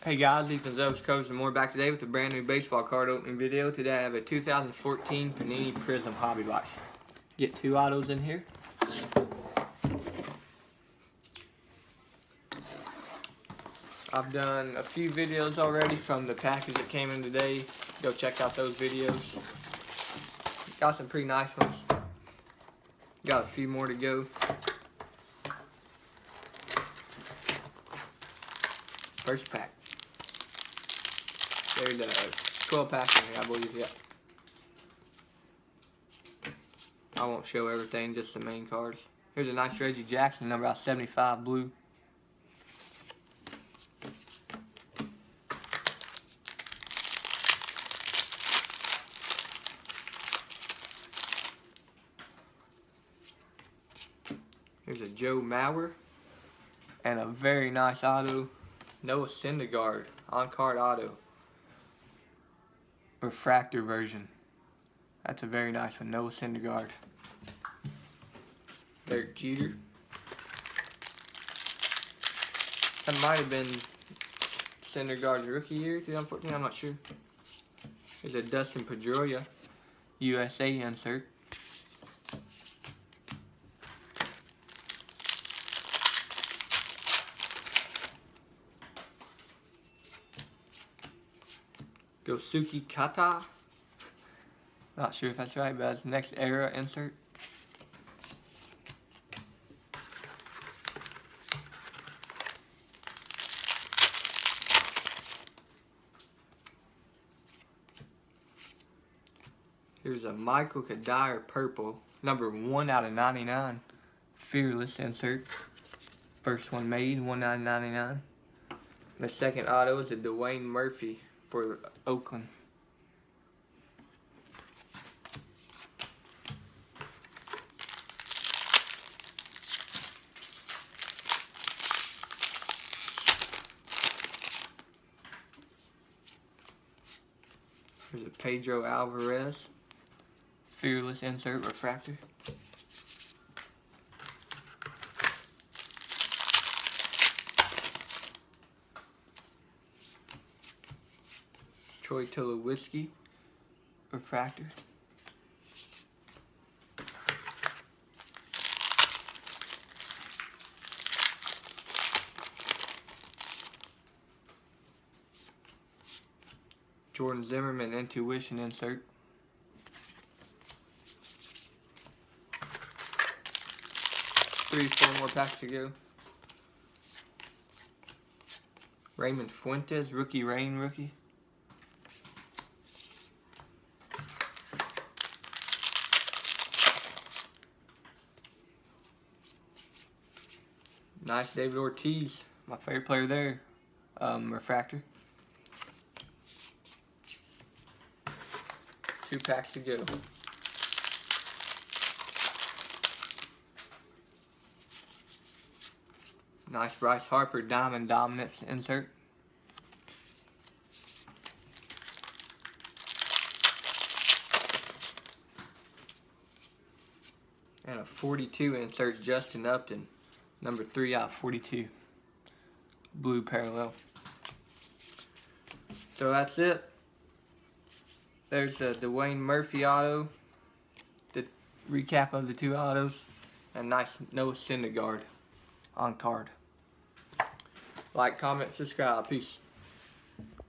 Hey guys, Ethan's Oaks Coach and more back today with a brand new baseball card opening video. Today I have a 2014 Panini Prizm hobby box. Get two autos in here. I've done a few videos already from the package that came in today. Go check out those videos. Got some pretty nice ones. Got a few more to go. First pack. There's a 12 pack in here, I believe, yeah. I won't show everything, just the main cards. Here's a nice Reggie Jackson, number out 75, blue. Here's a Joe Mauer. And a very nice auto, Noah Syndergaard, on-card auto. Refractor version. That's a very nice one, Noah Syndergaard. Derek Jeter. That might have been Syndergaard's rookie year, 2014, I'm not sure. There's a Dustin Pedroia, USA insert. Gosuke Kata. Not sure if that's right, but that's next era insert. Here's a Michael Kadire purple, number 1 out of 99. Fearless insert. First one made, 1/9/99. The second auto is a Dwayne Murphy for Oakland. There's a Pedro Alvarez Fearless insert refractor. Troy Tulowitzki refractor. Jordan Zimmerman Intuition insert. Four more packs to go. Raymond Fuentes, rookie rain rookie. Nice David Ortiz, my favorite player there. Refractor. 2 packs to go. Nice Bryce Harper Diamond Dominance insert. And a 42 insert Justin Upton, number 3 out of 42. Blue parallel. So that's it. There's a Dwayne Murphy auto. The recap of the 2 autos. And nice Noah Syndergaard on card. Like, comment, subscribe. Peace.